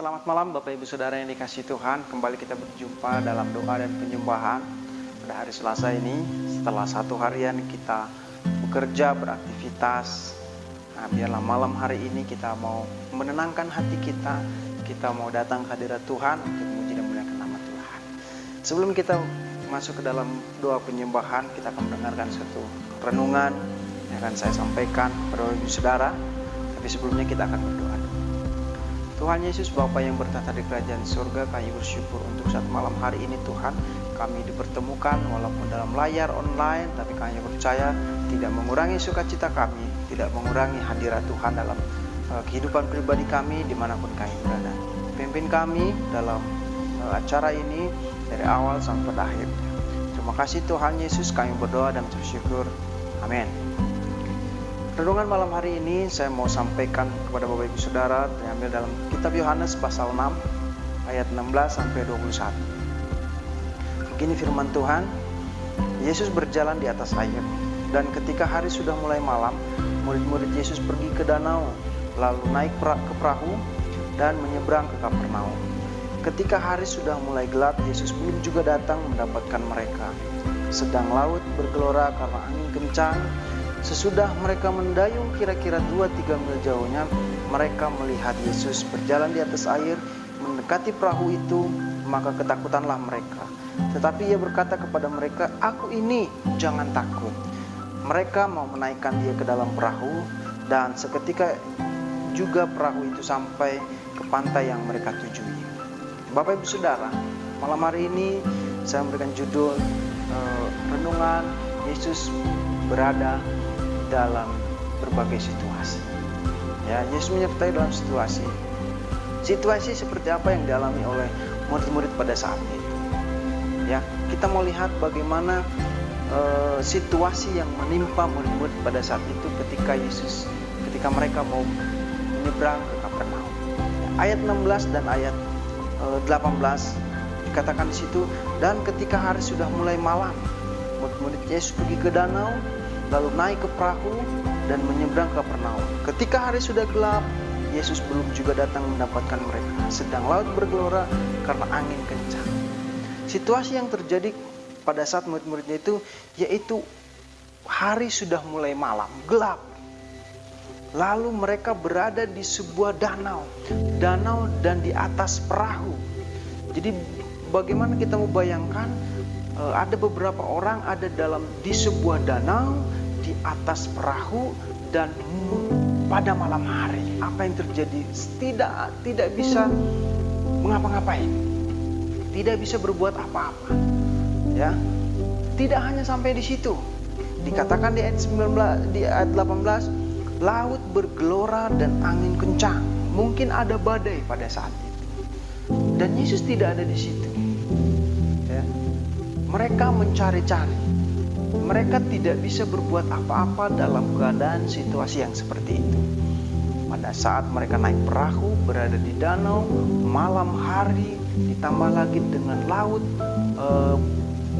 Selamat malam Bapak Ibu Saudara yang dikasihi Tuhan. Kembali kita berjumpa dalam doa dan penyembahan pada hari Selasa ini. Setelah satu harian kita bekerja, beraktivitas, biarlah malam hari ini kita mau menenangkan hati kita. Kita mau datang ke hadirat Tuhan untuk memuji dan memuliakan nama Tuhan. Sebelum kita masuk ke dalam doa penyembahan, kita akan mendengarkan satu renungan yang akan saya sampaikan kepada Bapak Ibu Saudara. Tapi sebelumnya kita akan berdoa. Tuhan Yesus, Bapa yang bertata di kerajaan surga, kami bersyukur untuk saat malam hari ini Tuhan. Kami dipertemukan walaupun dalam layar online, tapi kami percaya tidak mengurangi sukacita kami, tidak mengurangi hadirat Tuhan dalam kehidupan pribadi kami dimanapun kami berada. Pimpin kami dalam acara ini dari awal sampai pada akhir. Terima kasih Tuhan Yesus, kami berdoa dan bersyukur. Amin. Renungan malam hari ini saya mau sampaikan kepada Bapak Ibu Saudara diambil dalam kitab Yohanes pasal 6 ayat 16 sampai 21. Begini firman Tuhan, Yesus berjalan di atas air, dan ketika hari sudah mulai malam, murid-murid Yesus pergi ke danau, lalu naik ke perahu dan menyeberang ke Kapernaum. Ketika hari sudah mulai gelap, Yesus belum juga datang mendapatkan mereka. Sedang laut bergelora karena angin kencang. Sesudah mereka mendayung kira-kira 2-3 mil jauhnya, mereka melihat Yesus berjalan di atas air mendekati perahu itu, maka ketakutanlah mereka. Tetapi ia berkata kepada mereka, "Aku ini, jangan takut." Mereka mau menaikkan dia ke dalam perahu, dan seketika juga perahu itu sampai ke pantai yang mereka tujui. Bapak Ibu Saudara, malam hari ini saya memberikan judul renungan Yesus berada dalam berbagai situasi. Ya, Yesus menyertai dalam situasi. Situasi seperti apa yang dialami oleh murid-murid pada saat itu. Ya, kita mau lihat bagaimana situasi yang menimpa murid-murid pada saat itu ketika mereka mau menyeberang ke Kapernaum. Ayat 16 dan ayat 18 dikatakan di situ, dan ketika hari sudah mulai malam, murid-murid Yesus pergi ke danau, lalu naik ke perahu dan menyeberang ke Kapernaum. Ketika hari sudah gelap, Yesus belum juga datang mendapatkan mereka. Sedang laut bergelora karena angin kencang. Situasi yang terjadi pada saat murid-muridnya itu, yaitu hari sudah mulai malam, gelap. Lalu mereka berada di sebuah danau dan di atas perahu. Jadi bagaimana kita mau bayangkan, ada beberapa orang ada di sebuah danau, di atas perahu, dan pada malam hari. Apa yang terjadi? Tidak bisa mengapa-ngapain, tidak bisa berbuat apa-apa. Ya, tidak hanya sampai di situ. Dikatakan di ayat 18, laut bergelora dan angin kencang. Mungkin ada badai pada saat itu, dan Yesus tidak ada di situ. Ya, mereka mencari-cari. Mereka tidak bisa berbuat apa-apa dalam keadaan situasi yang seperti itu. Pada saat mereka naik perahu, berada di danau, malam hari, ditambah lagi dengan laut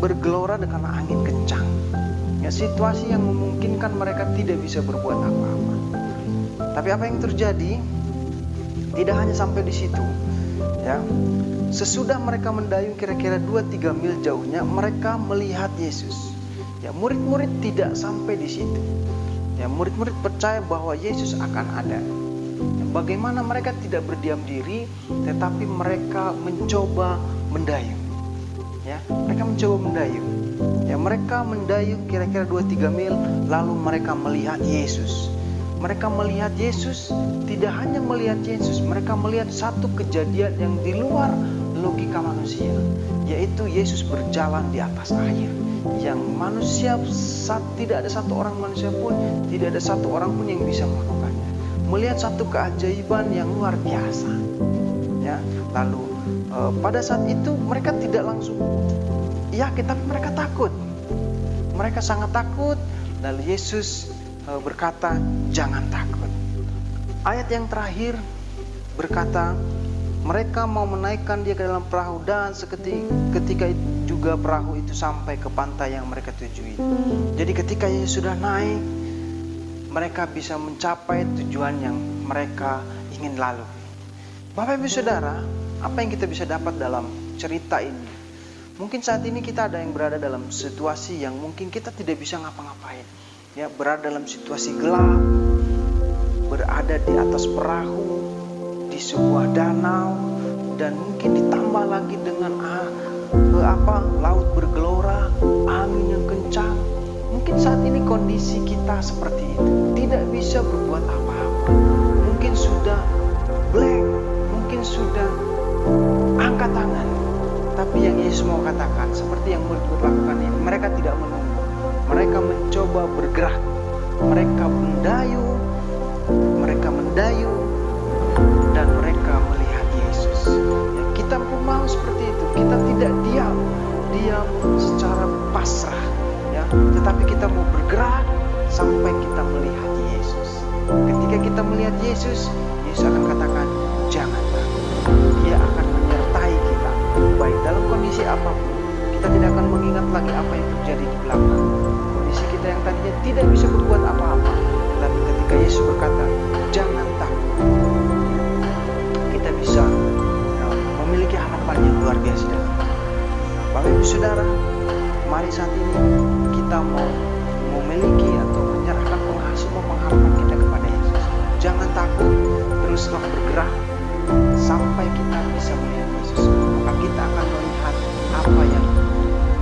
bergelora dengan angin kencang. Ya, situasi yang memungkinkan mereka tidak bisa berbuat apa-apa. Tapi apa yang terjadi? Tidak hanya sampai di situ. Ya, sesudah mereka mendayung kira-kira 2-3 mil jauhnya, mereka melihat Yesus. Ya, murid-murid tidak sampai di situ. Ya, murid-murid percaya bahwa Yesus akan ada. Ya, bagaimana mereka tidak berdiam diri, tetapi mereka mencoba mendayung. Ya, mereka mencoba mendayung. Ya, mereka mendayung kira-kira 2-3 mil, lalu mereka melihat Yesus. Mereka melihat Yesus, tidak hanya melihat Yesus, mereka melihat satu kejadian yang di luar logika manusia, yaitu Yesus berjalan di atas air. Yang manusia tidak ada satu orang manusia pun, tidak ada satu orang pun yang bisa melakukannya. Melihat satu keajaiban yang luar biasa. Ya, lalu pada saat itu mereka tidak langsung yakin, tapi mereka takut. Mereka sangat takut. Lalu Yesus berkata, "Jangan takut." Ayat yang terakhir berkata, mereka mau menaikkan dia ke dalam perahu, dan ketika juga perahu itu sampai ke pantai yang mereka tujui. Jadi ketika Yesus sudah naik, mereka bisa mencapai tujuan yang mereka ingin lalui. Bapak Ibu Saudara, apa yang kita bisa dapat dalam cerita ini? Mungkin saat ini kita ada yang berada dalam situasi yang mungkin kita tidak bisa ngapa-ngapain. Ya, berada dalam situasi gelap, berada di atas perahu, di sebuah danau, dan mungkin ditambah lagi dengan laut bergelora, angin yang kencang. Mungkin saat ini kondisi kita seperti itu, tidak bisa berbuat apa-apa. Mungkin sudah blank, mungkin sudah angkat tangan. Tapi yang Yesus mau katakan, seperti yang murid-murid lakukan ini, mereka tidak menunggu. Mereka mencoba bergerak. Mereka mendayu, dan mereka melihat Yesus. Ya, kita pun mau seperti itu. Kita tidak diam secara pasrah. Ya, tetapi kita mau bergerak sampai kita melihat Yesus. Ketika kita melihat Yesus, Yesus akan katakan, jangan takut. Dia akan menyertai kita. Baik dalam kondisi apapun, kita tidak akan mengingat lagi apa yang terjadi di belakang. Kondisi kita yang tadinya tidak bisa berbuat apa-apa, tapi ketika Yesus berkata, jangan takut, kita bisa memiliki harapan yang luar biasa dalam hidup. Bapak Ibu Saudara, mari saat ini kita mau memiliki atau menyerahkan semua pengharapan kita kepada Yesus. Jangan takut, teruslah bergerak sampai kita bisa melihat Yesus. Maka kita akan melihat apa yang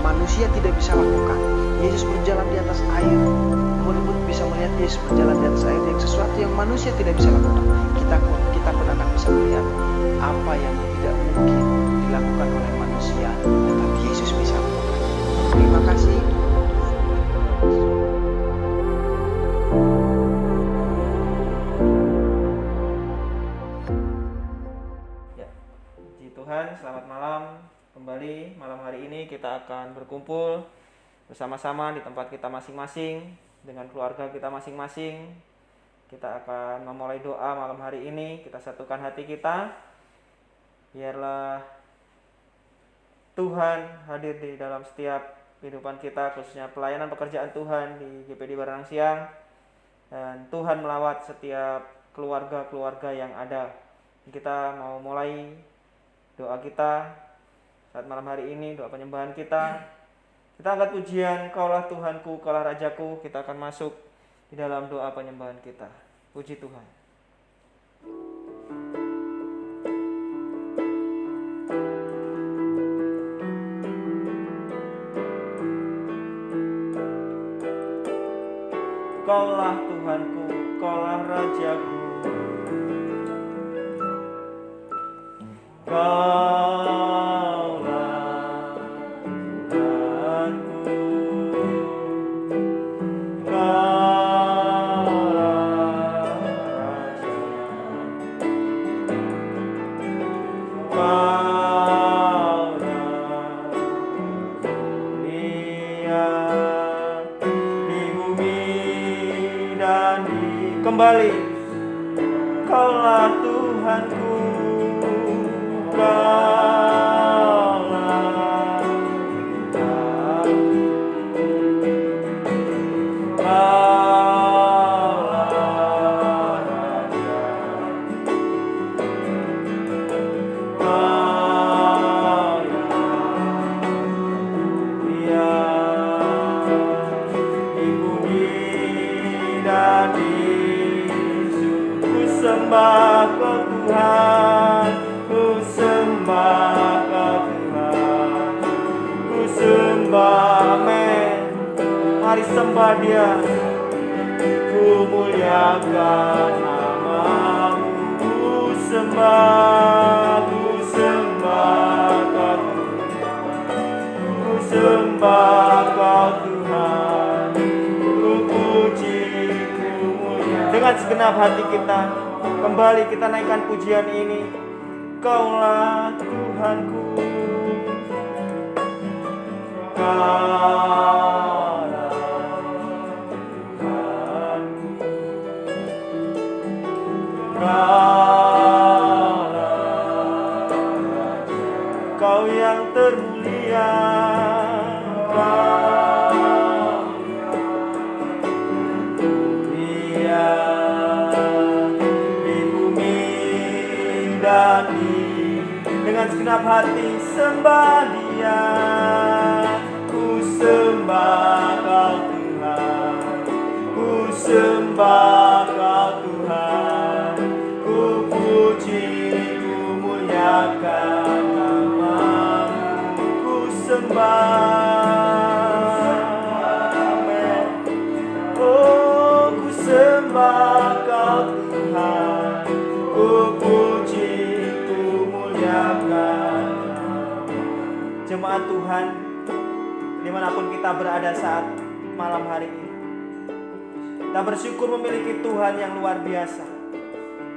manusia tidak bisa lakukan. Yesus berjalan di atas air. Murid-murid bisa melihat Yesus berjalan di atas air, yang sesuatu yang manusia tidak bisa lakukan. Kita pun akan bisa melihat apa yang tidak mungkin dilakukan oleh manusia, tetapi Yesus bisa lakukan. Terima kasih. Tuhan, selamat malam. Kembali malam hari ini kita akan berkumpul bersama-sama di tempat kita masing-masing dengan keluarga kita masing-masing. Kita akan memulai doa malam hari ini. Kita satukan hati kita. Biarlah Tuhan hadir di dalam setiap kehidupan kita, khususnya pelayanan pekerjaan Tuhan di GPD Baranang Siang. Dan Tuhan melawat setiap keluarga-keluarga yang ada. Kita mau mulai doa kita saat malam hari ini, doa penyembahan kita. Kita angkat pujian, Kaulah Tuhanku, Kaulah Rajaku. Kita akan masuk di dalam doa penyembahan kita. Puji Tuhan. Kaulah Tuhanku, Kaulah Rajaku. Kaulah Tuhanku, Kaulah Raja, Kaulah dunia di bumi dan di kembali. Kaulah Tuhanku, Kaulah Raja, Kaulah Dia di bumi dan di surga. Ku sembah Kau Tuhan, ku sembah Kau Tuhan, ku sembah, amin. Mari sembah Dia, ku muliakan nama-Mu. Ku sembah Kau Tuhan, ku sembah Kau Tuhan, ku puji, ku muliakan. Dengan segenap hati kita, kembali kita naikkan pujian ini. Kaulah Tuhanku, Kaulah Tuhanku, Kaulah Raja, Kau yang termulia, Kau Dia di bumi dan segenap hati sembah Dia. Ku sembah Kau Tuhan, ku sembah Kau Tuhan, ku puji, ku muliakan nama-Mu. Ku sembah, amin. Oh, ku sembah Kau Tuhan, ku puji, ku muliakan. Jemaat Tuhan, dimanapun kita berada saat malam hari ini, kita bersyukur memiliki Tuhan yang luar biasa.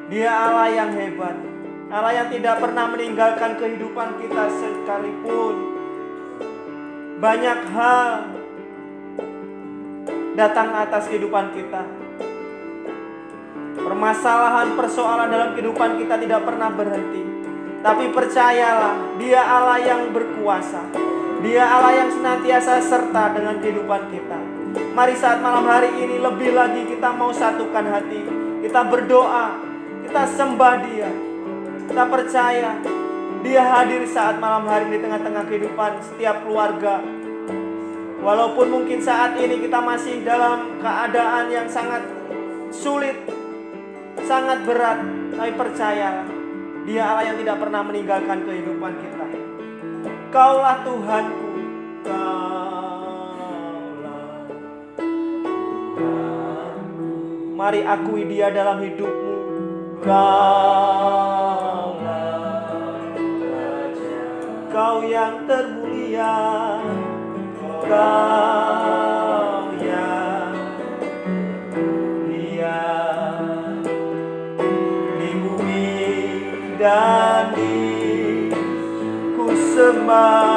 Dia Allah yang hebat, Allah yang tidak pernah meninggalkan kehidupan kita sekalipun. Banyak hal datang atas kehidupan kita. Permasalahan, persoalan dalam kehidupan kita tidak pernah berhenti. Tapi percayalah, Dia Allah yang berkuasa. Dia Allah yang senantiasa serta dengan kehidupan kita. Mari saat malam hari ini lebih lagi kita mau satukan hati. Kita berdoa, kita sembah Dia. Kita percaya Dia hadir saat malam hari ini di tengah-tengah kehidupan setiap keluarga. Walaupun mungkin saat ini kita masih dalam keadaan yang sangat sulit, sangat berat, tapi percayalah, Dia Allah yang tidak pernah meninggalkan kehidupan kita. Kaulah Tuhanku, Kaulah Tuhanku. Mari akui Dia dalam hidupmu. Kaulah Raja, Kau yang termulia, Kau yang mulia di bumi dan di ku sembah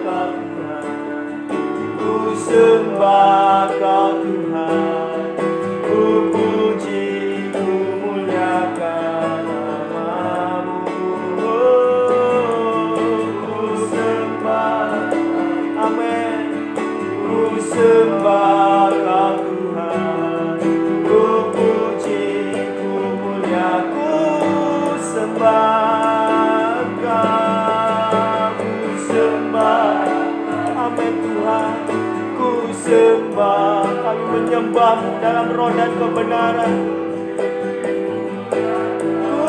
Kau Tuhan, ku sembah Kau Tuhan, ku puji, ku muliakan nama-Mu. Ku sembah, amin. Ku sembah Kau Tuhan, ku puji, ku mulia, ku sembah Kau, ku sembah, amin Tuhan. Ku sembah, kami menyembah-Mu dalam roh dan kebenaran. Ku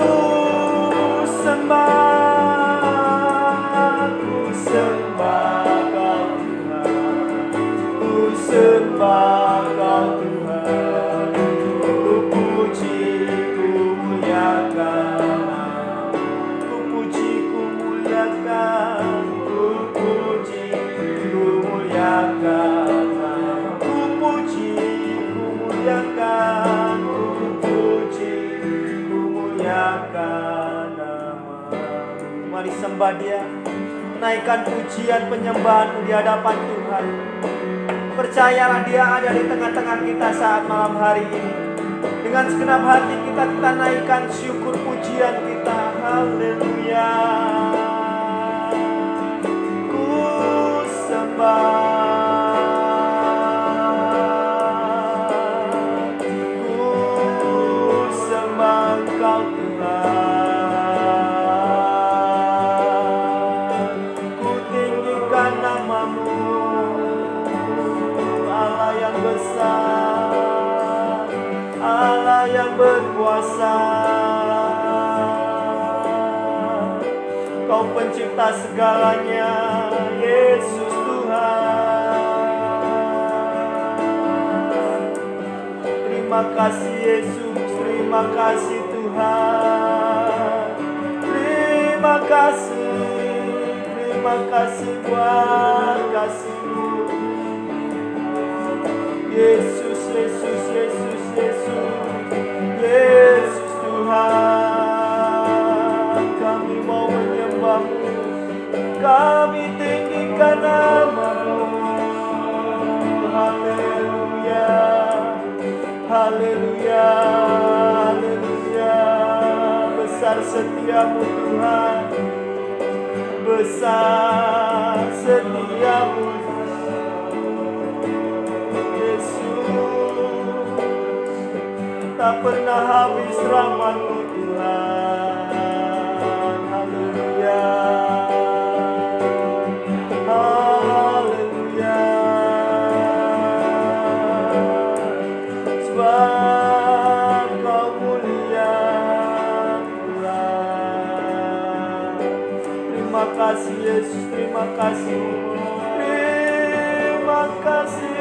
sembah, ku sembah Kau Tuhan, ku sembah Kau Tuhan, ku puji, ku muliakan, ku puji, ku muliakan, ku puji, ku muliakan, ku puji, ku muliakan, ku puji, ku muliakan nama-Mu. Mari sembah Dia, naikkan pujian penyembahan di hadapan Tuhan. Percayalah Dia ada di tengah-tengah kita saat malam hari ini. Dengan segenap hati kita naikkan syukur pujian kita. Haleluya. Ku sembah, ku sembah Engkau Tuhan. Ku tinggikan nama-Mu, Allah yang besar, Allah yang berkuasa. Kau pencipta segalanya, Yesus Tuhan. Terima kasih Yesus, terima kasih Tuhan. Terima kasih buat kasih-Mu. Yesus, Yesus, Yesus, Yesus, Yesus Tuhan. Kami mau menyembah-Mu, kami tinggikan nama-Mu. Haleluya, haleluya, haleluya. Besar setiamu Tuhan, besar setiamu Yesus. Tak pernah habis rahmat-Mu Tuhan. kasih Yesus, terima kasih. Terima kasih.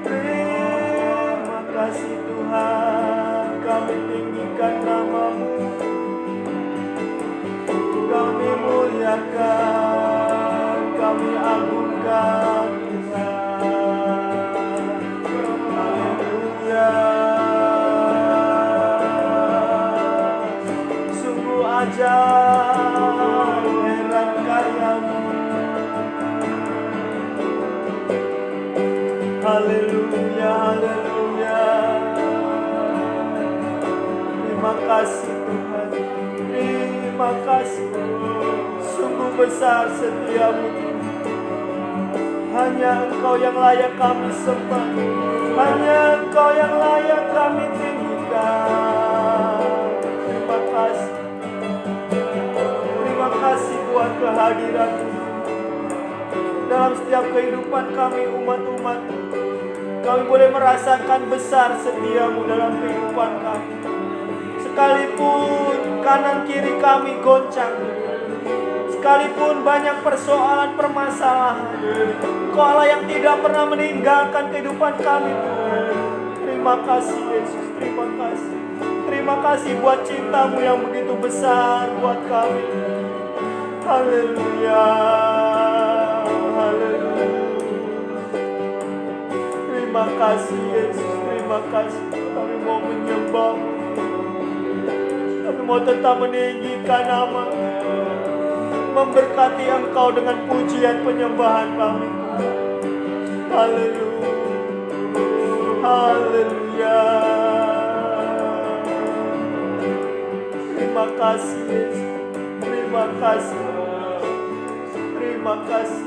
Terima kasih Tuhan, kami tinggikan nama-Mu. Kami muliakan, kami agungkan Tuhan. Haleluya. Sungguh ajaib, heran karya-Mu. Haleluya, haleluya. Terima kasih Tuhan, terima kasih. Sungguh besar setiamu. Hanya Engkau yang layak kami sembah, hanya Engkau yang layak kami tinggikan. Terima kasih. Terima kasih buat kehadiran-Mu dalam setiap kehidupan kami umat-umat. Kami boleh merasakan besar setiamu dalam kehidupan kami. Sekalipun kanan kiri kami goncang, sekalipun banyak persoalan permasalahan, Engkau Allah yang tidak pernah meninggalkan kehidupan kami. Terima kasih Yesus, terima kasih. Terima kasih buat cinta-Mu yang begitu besar buat kami. Haleluya, haleluya. Terima kasih Yesus, terima kasih. Kami mau menyembah-Mu, kami mau tetap meninggikan nama, memberkati Engkau dengan pujian penyembahan kami. Haleluya, haleluya. Terima kasih Yesus, terima kasih, terima kasih.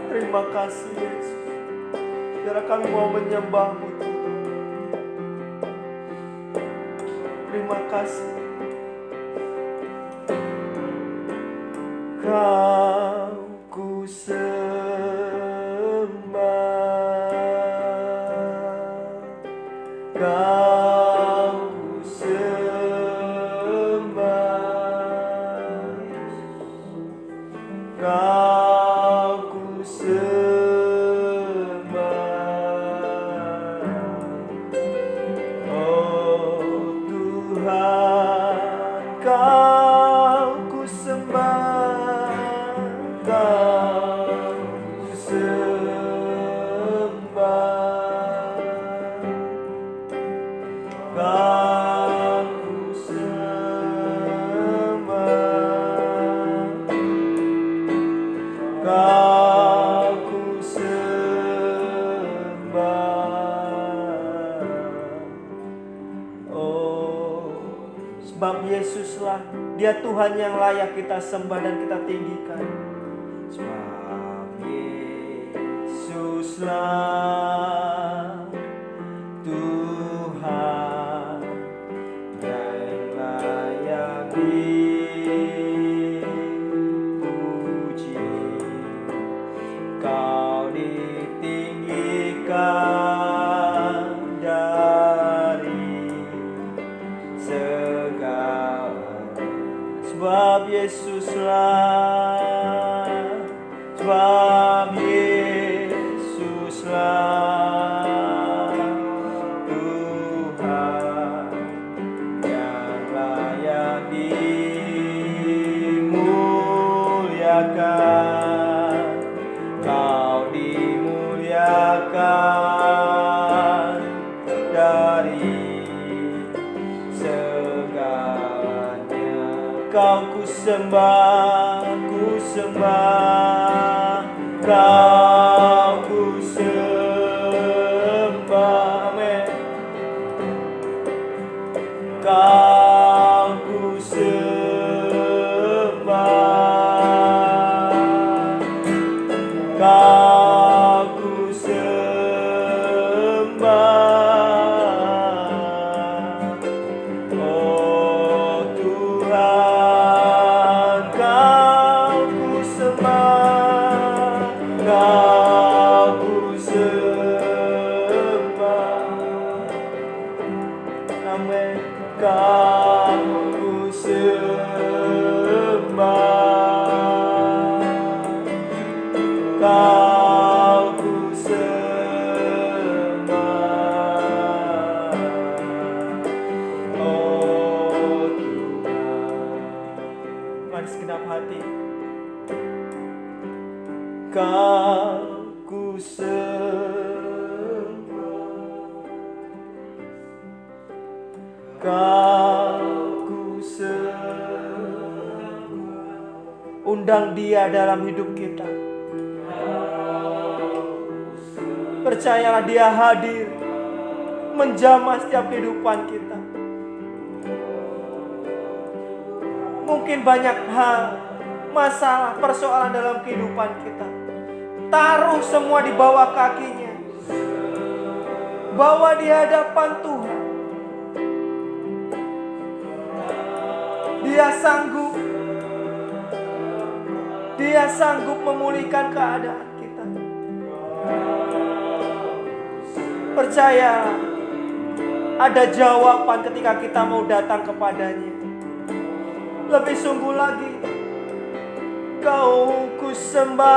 Terima kasih Yesus. Biar kami mau menyembah-Mu. Terima kasih. Kau ku sembah, Kau ku sembah, Kau ku sembah. Oh Tuhan, Kau ku sembah, Kau ku sembah, Kau ku sembah, Kau ku sembah. Oh, sebab Yesuslah Dia Tuhan yang layak kita sembah dan kita tinggikan. Sebab Yesuslah Tuhan yang layak dipuji. Kau ditinggikan dari segala. Sebab Yesuslah, sebab Yesuslah Tuhan yang layak dimuliakan. Kau dimuliakan dari segalanya. Kau ku sembah, Kau ku sembah, amin. Kau ku sembah, Kau ku sembah. Oh Tuhan, Kau ku sembah, Kau ku sembah. Kau ku sembah, Kau ku sembah, oh Tuhan. Mari segenap hati. Kau ku sembah, Kau ku sembah. Undang Dia dalam hidup kita. Percayalah Dia hadir menjamah setiap kehidupan kita. Mungkin banyak hal, masalah, persoalan dalam kehidupan kita. Taruh semua di bawah kakinya. Bawa di hadapan Tuhan. Dia sanggup. Dia sanggup memulihkan keadaan kita. Percaya, ada jawaban ketika kita mau datang kepadanya. Lebih sungguh lagi, Kau ku sembah,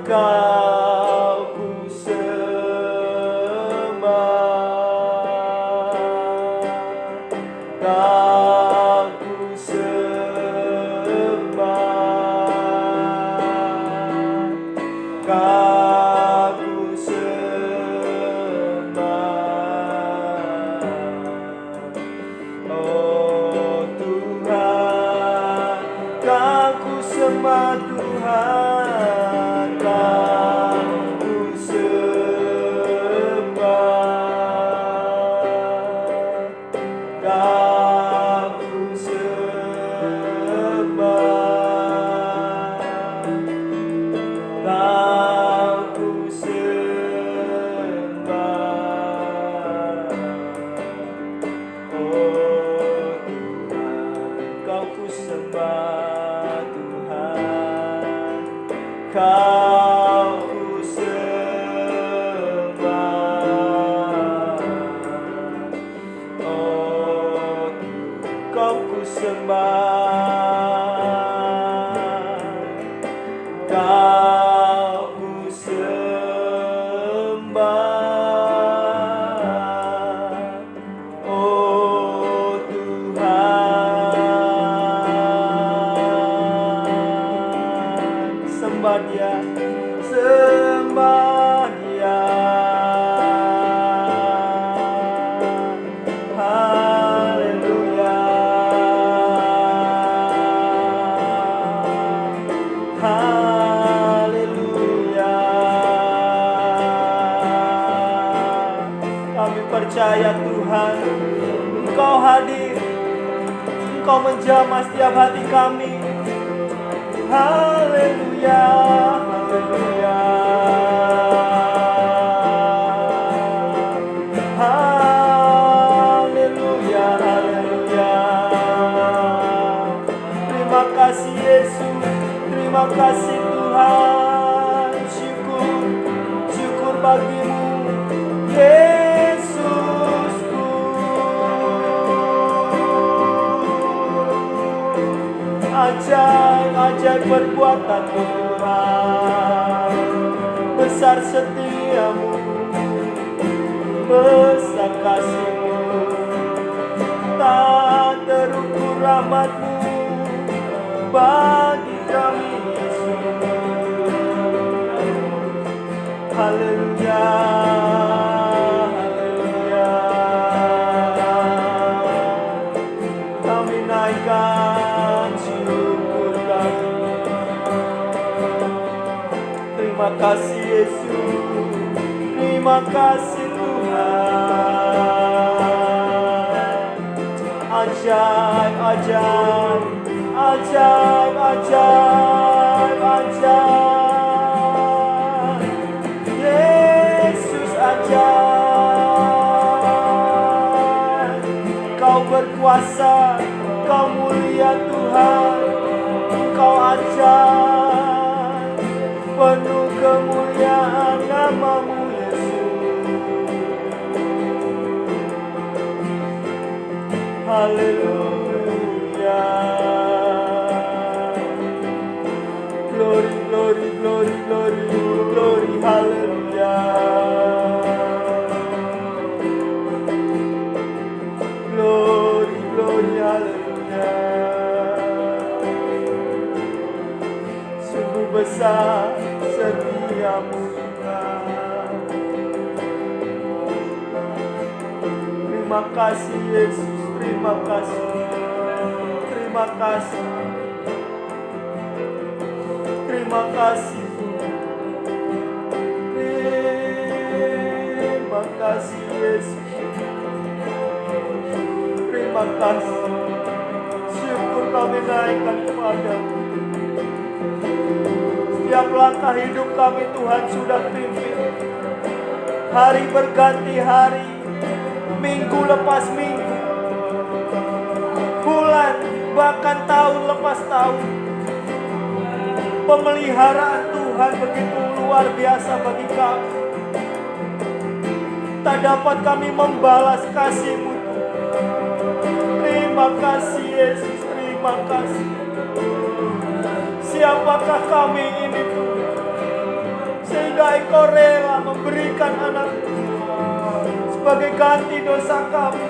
Kau ku sembah, Kau ku sembah, Kau ku sembah, oh Tuhan. Kau ku sembah Tuhan, Kau ku sembah, Kau ku sembah, Kau ku sembah, oh Tuhan. Kau ku sembah Tuhan, Kau ku sembah, oh Kau ku sembah, Kau ku sembah, oh Tuhan. Sembah Dia, sembah Dia. Haleluya, haleluya. Kami percaya Tuhan, Engkau hadir, Engkau menjamah setiap hati kami. Haleluya, haleluya, haleluya, haleluya. Terima kasih Yesus, terima kasih Tuhan. Syukur, syukur bagimu Yesusku. Ajaib perbuatan Tuhan, besar setiamu, besar kasih-Mu, tak terukur rahmat-Mu bagi kami Yesus. Haleluya, haleluya. Kami naikkan syukur kami. Terima kasih Yesus, terima kasih Tuhan. Ajaib, ajaib, ajaib, ajaib, ajaib. Yesus ajaib. Kau berkuasa, Kau mulia Tuhan, Kau ajaib. Penuh kemuliaan nama-Mu Yesus. haleluya. Glory, glory, glory, glory, glory, haleluya. Glory, glory, haleluya. Sungguh besar setiamu Tuhan. Terima kasih Yesus, terima kasih, terima kasih, terima kasih, terima kasih Yesus, terima kasih. Syukur kami naikkan kepadamu. Setiap langkah hidup kami Tuhan sudah pimpin. Hari berganti hari, minggu lepas minggu, bulan bahkan tahun lepas tahun. Pemeliharaan Tuhan begitu luar biasa bagi kami. Tak dapat kami membalas kasih-Mu. Terima kasih Yesus, terima kasih. Siapakah kami ini Tuhan, sehingga Engkau rela memberikan anak sebagai ganti dosa kami.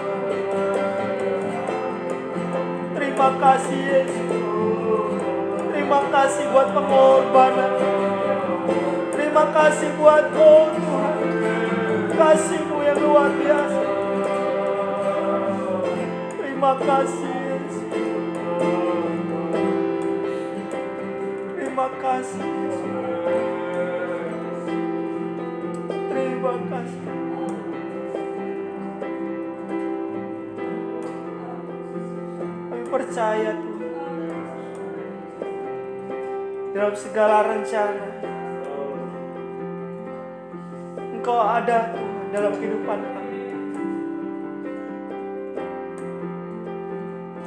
Terima kasih Yesus. Terima kasih buat pengorbanan. Terima kasih buat Tuhan, kasih-Mu yang luar biasa. Terima kasih Yesus. Terima kasih Yesus. Terima kasih. Kami percaya Tuhan, dalam segala rencana Engkau ada Tuhan dalam kehidupan kami.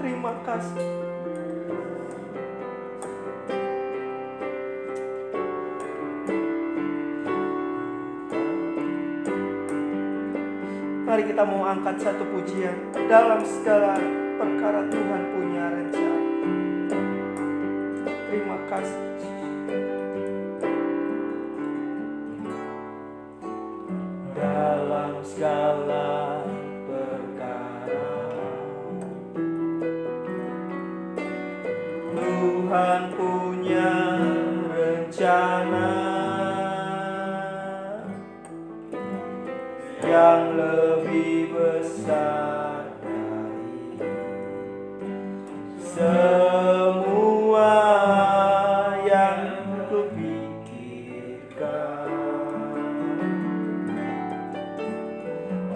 Terima kasih. Mari kita mau angkat satu pujian. Dalam segala perkara Tuhan punya rencana. Terima kasih. Dalam segala perkara Tuhan punya rencana yang lebih besar dari semua yang kupikirkan.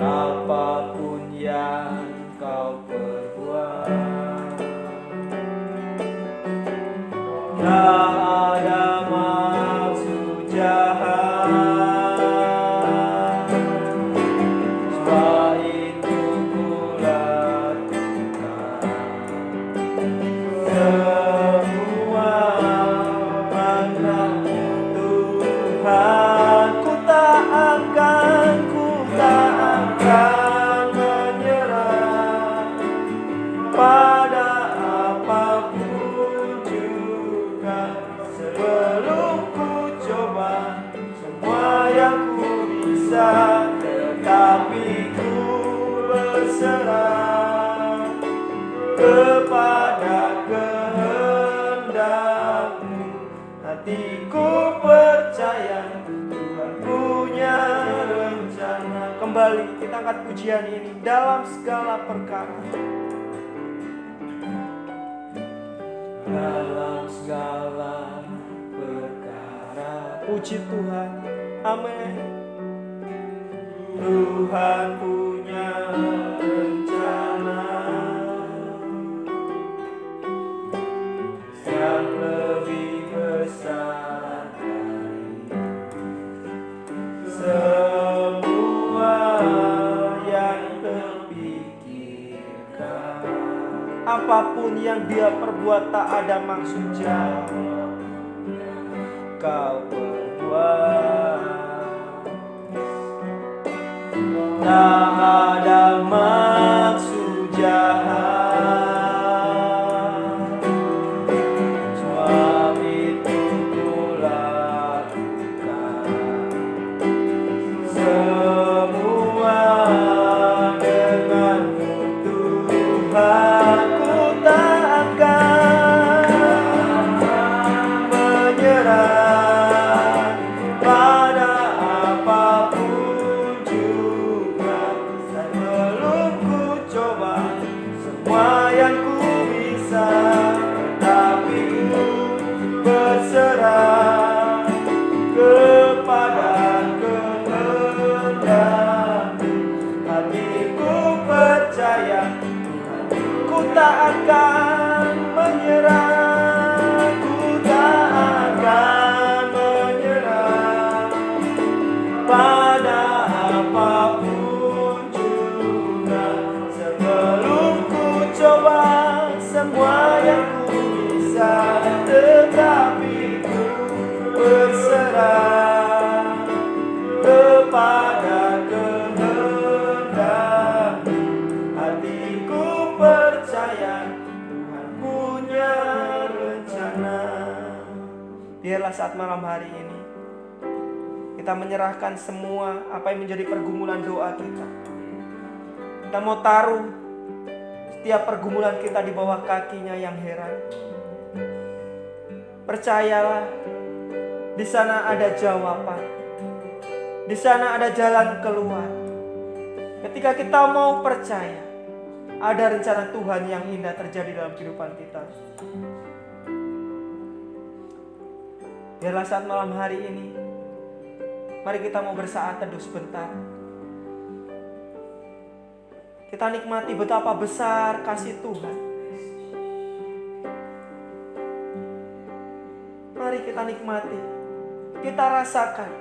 Apapun yang kau perbuat, tak ada maksud jahat. Sebab itu ku lakukan semua karena Tuhan. Ku tak akan menyerah pada apapun juga. Sebelum ku coba semua yang ku bisa, tetapi ku berserah kepada kehendak-Mu. Hatiku percaya Tuhan punya rencana. Kembali kita angkat pujian ini. Dalam segala perkara, dalam segala perkara, puji Tuhan. Amin. Tuhan punya rencana yang lebih besar dari semua yang terpikirkan. Apapun yang Dia perbuat tak ada maksud jahat. Kau perbuat, tak ada maksud jahat. tak akan menyerah, ku tak akan menyerah pada apapun juga. Sebelum ku coba semua yang ku bisa, tetapi ku berserah kepada kehendak. Hatiku percaya Tuhan punya rencana. Biarlah saat malam hari ini kita menyerahkan semua apa yang menjadi pergumulan doa kita. Kita mau taruh setiap pergumulan kita di bawah kakinya yang heran. Percayalah, di sana ada jawaban. Di sana ada jalan keluar. Ketika kita mau percaya, ada rencana Tuhan yang indah terjadi dalam kehidupan kita. Biarlah saat malam hari ini, mari kita mau bersaat teduh sebentar. Kita nikmati betapa besar kasih Tuhan. Mari kita nikmati, kita rasakan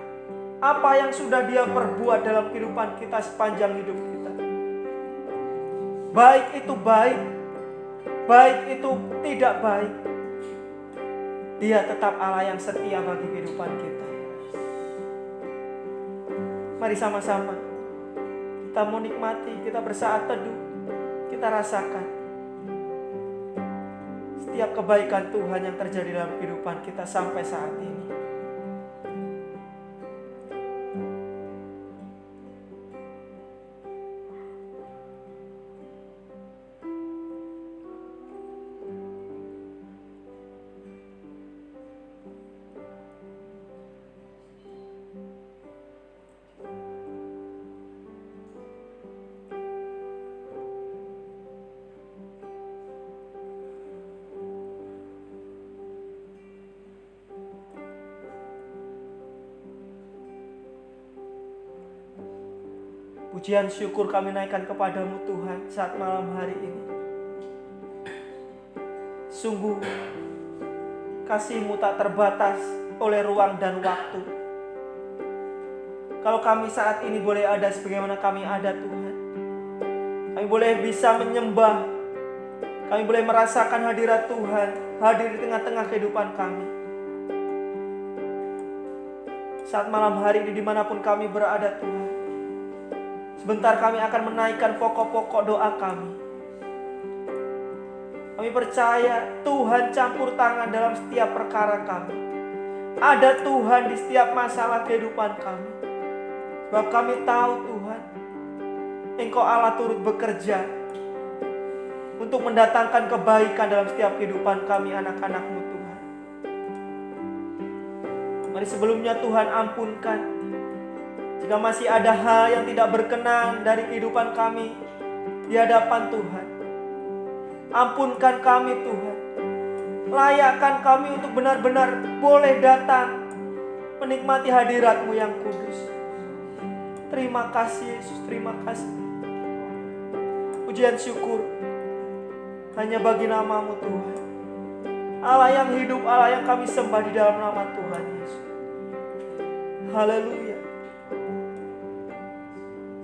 apa yang sudah Dia perbuat dalam kehidupan kita sepanjang hidup kita. Baik itu baik, baik itu tidak baik, Dia tetap Allah yang setia bagi kehidupan kita. Mari sama-sama kita mau nikmati, kita bersaat teduh, kita rasakan setiap kebaikan Tuhan yang terjadi dalam kehidupan kita sampai saat ini. Pujian syukur kami naikkan kepadamu Tuhan saat malam hari ini. Sungguh kasih-Mu tak terbatas oleh ruang dan waktu. Kalau kami saat ini boleh ada sebagaimana kami ada Tuhan, kami boleh bisa menyembah, kami boleh merasakan hadirat Tuhan hadir di tengah-tengah kehidupan kami. Saat malam hari ini dimanapun kami berada Tuhan, sebentar kami akan menaikkan pokok-pokok doa kami. Kami percaya Tuhan campur tangan dalam setiap perkara kami. Ada Tuhan di setiap masalah kehidupan kami. Sebab kami tahu Tuhan, Engkau Allah turut bekerja untuk mendatangkan kebaikan dalam setiap kehidupan kami anak-anak-Mu Tuhan. Mari sebelumnya Tuhan ampunkan jika masih ada hal yang tidak berkenan dari kehidupan kami di hadapan Tuhan. Ampunkan kami Tuhan. Layakkan kami untuk benar-benar boleh datang menikmati hadirat-Mu yang kudus. Terima kasih Yesus, terima kasih. Pujian syukur hanya bagi nama-Mu Tuhan. Allah yang hidup, Allah yang kami sembah di dalam nama Tuhan Yesus. Haleluya.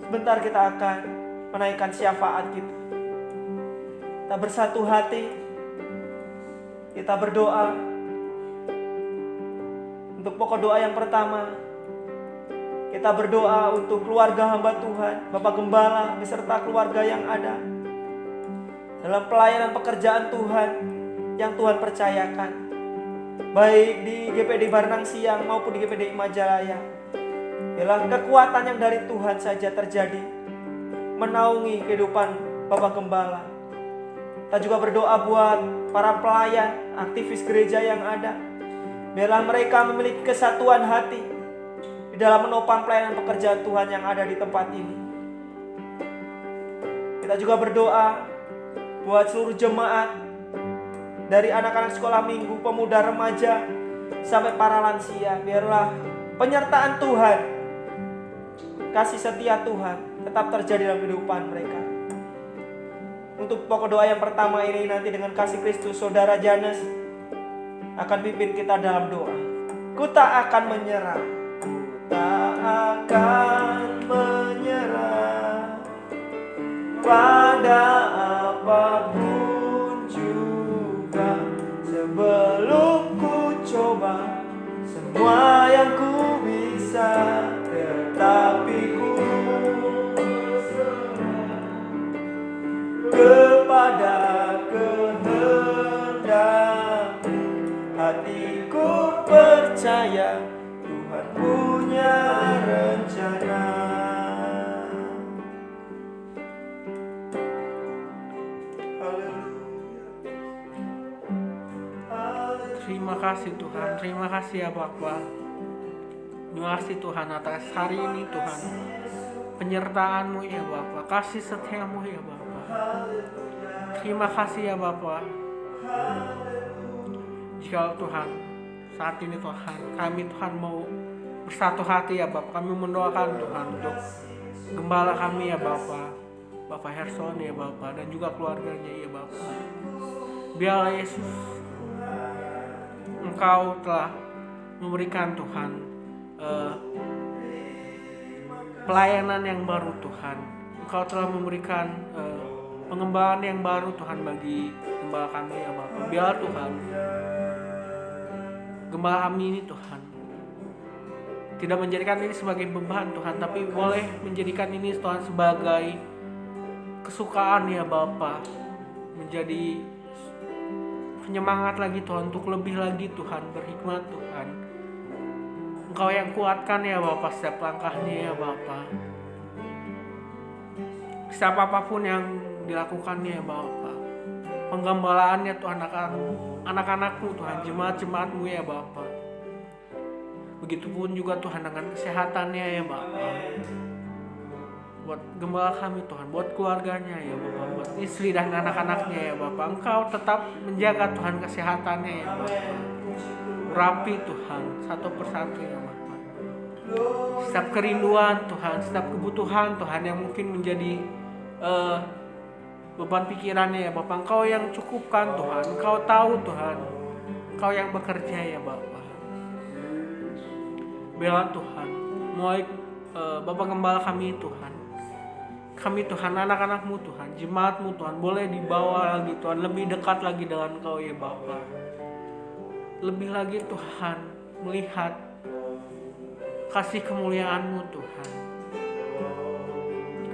Sebentar kita akan menaikkan syafaat kita. Kita bersatu hati. Kita berdoa. Untuk pokok doa yang pertama, kita berdoa untuk keluarga hamba Tuhan, Bapak Gembala beserta keluarga yang ada dalam pelayanan pekerjaan Tuhan yang Tuhan percayakan, baik di GPD Baranang Siang maupun di GPD Majalaya. Biarlah kekuatan yang dari Tuhan saja terjadi menaungi kehidupan Bapak Gembala. Kita juga berdoa buat para pelayan, aktivis gereja yang ada. Biarlah mereka memiliki kesatuan hati di dalam menopang pelayanan pekerjaan Tuhan yang ada di tempat ini. Kita juga berdoa buat seluruh jemaat, dari anak-anak sekolah minggu, pemuda, remaja, sampai para lansia. Biarlah penyertaan Tuhan, kasih setia Tuhan tetap terjadi dalam kehidupan mereka. Untuk pokok doa yang pertama ini nanti dengan kasih Kristus, Saudara Janes akan pimpin kita dalam doa. Ku tak akan menyerah, ku tak akan menyerah pada apapun juga, sebelum ku coba semua yang ku bisa, tetapi ku kepada kehendak hatiku percaya Tuhan punya rencana. Terima kasih Tuhan, terima kasih ya Bapa. Terima kasih Tuhan atas hari ini Tuhan. Penyertaan-Mu ya Bapa, kasih setia-Mu ya Bapa. Terima kasih ya Bapa. Jika Tuhan saat ini Tuhan, kami Tuhan mau bersatu hati ya Bapa. Kami mendoakan Tuhan untuk gembala kami ya Bapa, Bapak Herson ya Bapa, dan juga keluarganya ya Bapa. Biarlah Yesus, Engkau telah memberikan Tuhan pelayanan yang baru Tuhan. Engkau telah memberikan pengembangan yang baru Tuhan bagi gembala kami ya Bapa. Biar Tuhan, gembala kami ini Tuhan tidak menjadikan ini sebagai beban Tuhan, tapi boleh menjadikan ini Tuhan sebagai kesukaan ya Bapa, menjadi penyemangat lagi Tuhan untuk lebih lagi Tuhan berhikmat Tuhan. Engkau yang kuatkan ya Bapa setiap langkahnya ya Bapa. Setiap apapun yang dilakukannya ya Bapa, penggembalaannya Tuhan akan anak-anak-Mu Tuhan, jemaat-jemaat-Mu ya Bapa. Begitupun juga Tuhan dengan kesehatannya ya Bapa. Buat gembala kami Tuhan, buat keluarganya ya Bapa, buat istri dan anak-anaknya ya Bapa. Engkau tetap menjaga Tuhan kesehatannya ya Bapa. Urapi Tuhan satu persatu ya Bapa. Setiap kerinduan Tuhan, setiap kebutuhan Tuhan yang mungkin menjadi beban pikirannya ya Bapa, Engkau yang cukupkan Tuhan. Engkau tahu Tuhan, Engkau yang bekerja ya Bapa. Bela Tuhan, mulai Bapak Gembala kami Tuhan, kami Tuhan, anak-anak-Mu Tuhan, jemaat-Mu Tuhan, boleh dibawa lagi Tuhan, lebih dekat lagi dengan Engkau ya Bapa. Lebih lagi Tuhan, melihat kasih kemuliaan-Mu Tuhan.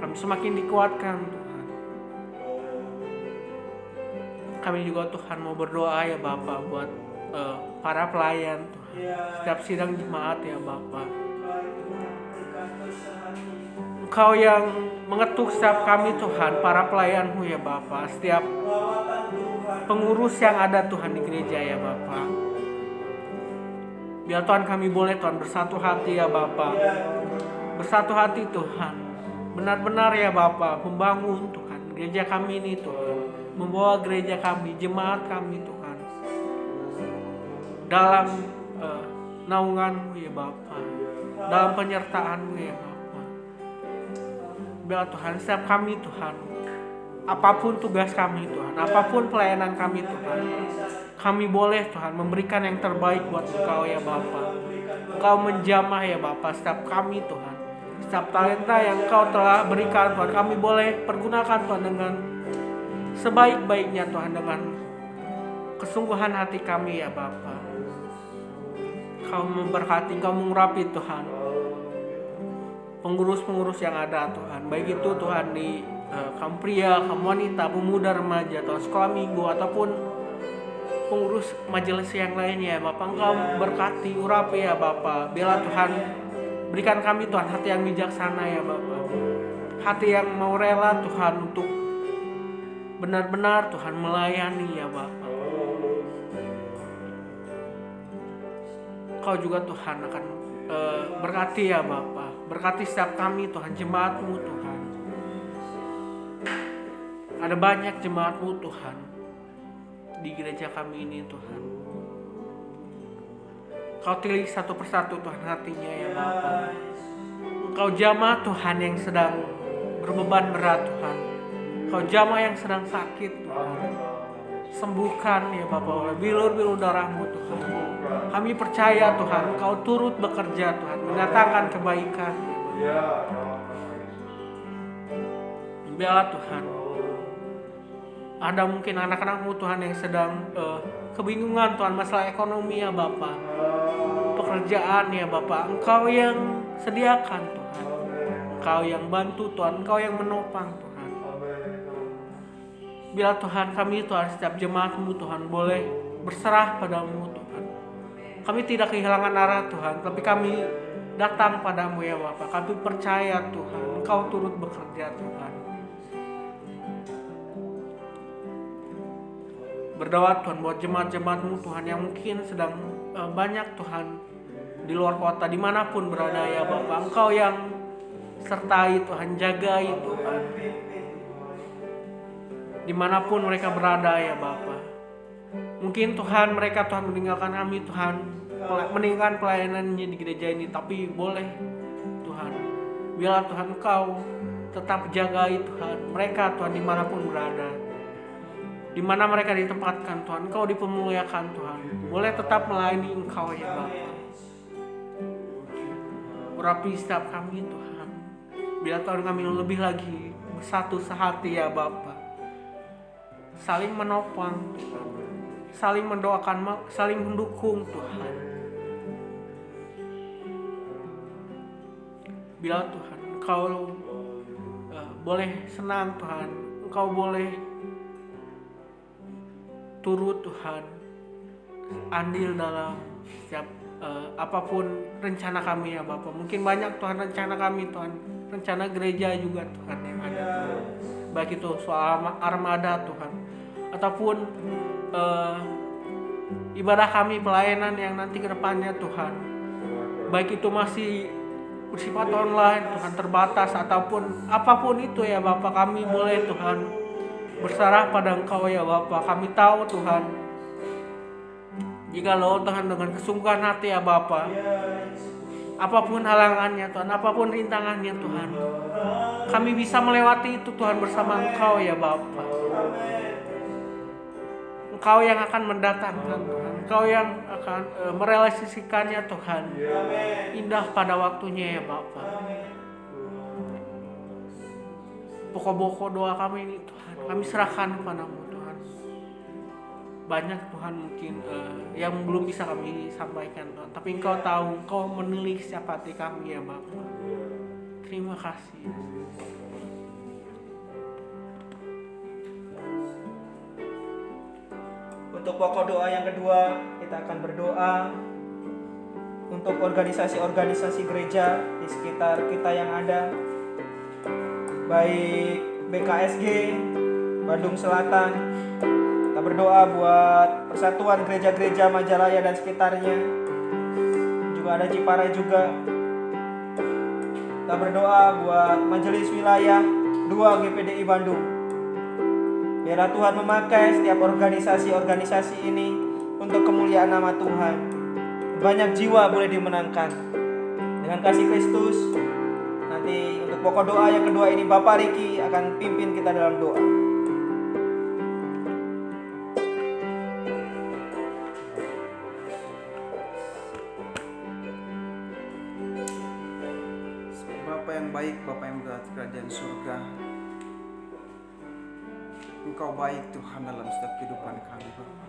Kami semakin dikuatkan Tuhan. Kami juga Tuhan mau berdoa ya Bapa buat para pelayan Tuhan, setiap sidang jemaat ya Bapa. Engkau yang mengetuk setiap kami Tuhan, para pelayan-Mu ya Bapa, setiap pengurus yang ada Tuhan di gereja ya Bapa. Biar Tuhan kami boleh Tuhan bersatu hati ya Bapa, bersatu hati Tuhan, benar-benar ya Bapa, membangun Tuhan gereja kami ini Tuhan, membawa gereja kami, jemaat kami Tuhan dalam naungan-Mu ya Bapa, dalam penyertaan-Mu ya Bapa. Biar Tuhan setiap kami Tuhan, apapun tugas kami Tuhan, apapun pelayanan kami Tuhan, kami boleh Tuhan memberikan yang terbaik buat Engkau ya Bapa. Engkau menjamah ya Bapa setiap kami Tuhan, setiap talenta yang Engkau telah berikan Tuhan, kami boleh pergunakan Tuhan dengan sebaik-baiknya Tuhan, dengan kesungguhan hati kami ya Bapa. Engkau memberkati, Engkau mengurapi Tuhan pengurus-pengurus yang ada Tuhan, baik itu Tuhan di kaum pria, kaum wanita, pemuda, remaja, atau sekolah minggu, ataupun pengurus majelis yang lainnya Bapak. Engkau berkati, urapi ya Bapak. Biarlah Tuhan berikan kami Tuhan hati yang bijaksana ya Bapak, hati yang mau rela Tuhan untuk benar-benar Tuhan melayani ya Bapak. Kau juga Tuhan akan berkati ya Bapak, berkati setiap kami Tuhan, jemaat-Mu Tuhan. Ada banyak jemaat-Mu Tuhan di gereja kami ini Tuhan. Kau pilih satu persatu Tuhan hatinya ya Bapak. Kau jamah Tuhan yang sedang berbeban berat Tuhan. Engkau jamah yang sedang sakit Tuhan. Sembuhkan ya Bapa oleh bilur-bilur darah-Mu Tuhan. Kami percaya Tuhan Engkau turut bekerja Tuhan, mendatangkan kebaikan. Biarlah Tuhan, ada mungkin anak-anak-Mu Tuhan yang sedang kebingungan Tuhan masalah ekonomi ya Bapa, pekerjaan ya Bapa, Engkau yang sediakan Tuhan, Engkau yang bantu Tuhan, Engkau yang menopang Tuhan. Biarlah Tuhan kami Tuhan, setiap jemaat-Mu Tuhan boleh berserah pada-Mu Tuhan. Kami tidak kehilangan arah Tuhan, tapi kami datang pada-Mu ya Bapa. Kami percaya Tuhan Engkau turut bekerja Tuhan. Berdoa Tuhan buat jemaat-jemaat-Mu Tuhan yang mungkin sedang banyak Tuhan di luar kota, dimanapun berada ya Bapa. Engkau yang sertai Tuhan, jagai Tuhan, dimanapun mereka berada ya Bapa. Mungkin Tuhan mereka Tuhan meninggalkan kami Tuhan, meninggalkan pelayanannya di gereja ini, tapi boleh Tuhan, biarlah Tuhan Engkau tetap jagai Tuhan mereka Tuhan dimanapun berada. Di mana mereka ditempatkan Tuhan, Engkau dipermuliakan Tuhan. Boleh tetap melayani Engkau ya Bapa. Urapi setiap kami Tuhan. Biar Tuhan kami lebih lagi bersatu sehati ya Bapa. Saling menopang Tuhan. Saling mendoakan, saling mendukung Tuhan. Biar Tuhan Engkau boleh senang Tuhan. Engkau boleh turut Tuhan andil dalam setiap apapun rencana kami ya Bapa. Mungkin banyak Tuhan rencana kami Tuhan, rencana gereja juga Tuhan yang ada Tuhan. Baik itu soal armada Tuhan, ataupun ibadah kami pelayanan yang nanti ke depannya Tuhan. Baik itu masih bersifat online Tuhan, terbatas ataupun apapun itu ya Bapa, kami boleh Tuhan berserah pada Engkau ya Bapa. Kami tahu Tuhan, jikalau Tuhan dengan kesungguhan hati ya Bapa, apapun halangannya Tuhan, apapun rintangannya Tuhan, kami bisa melewati itu Tuhan bersama Engkau ya Bapa. Engkau yang akan mendatangkan Tuhan, Engkau yang akan merealisasikannya Tuhan, indah pada waktunya ya Bapa. Pokok-pokok doa kami ini Tuhan, kami serahkan kepada-Mu Tuhan. Banyak Tuhan mungkin yang belum bisa kami sampaikan Tuhan, tapi Engkau tahu, Engkau menilik setiap hati kami ya Bapa. Terima kasih. Untuk pokok doa yang kedua, kita akan berdoa untuk organisasi-organisasi gereja di sekitar kita yang ada, baik BKSG Bandung Selatan. Kita berdoa buat Persatuan Gereja-Gereja Majalaya dan sekitarnya, juga ada Ciparai juga. Kita berdoa buat Majelis Wilayah 2 GPDI Bandung. Biarlah Tuhan memakai setiap organisasi-organisasi ini untuk kemuliaan nama Tuhan. Banyak jiwa boleh dimenangkan dengan kasih Kristus. Nanti untuk pokok doa yang kedua ini Bapak Riki akan pimpin kita dalam doa. Bapa yang baik, Bapa yang berada di kerajaan surga, Engkau baik Tuhan dalam setiap kehidupan kami Bapa.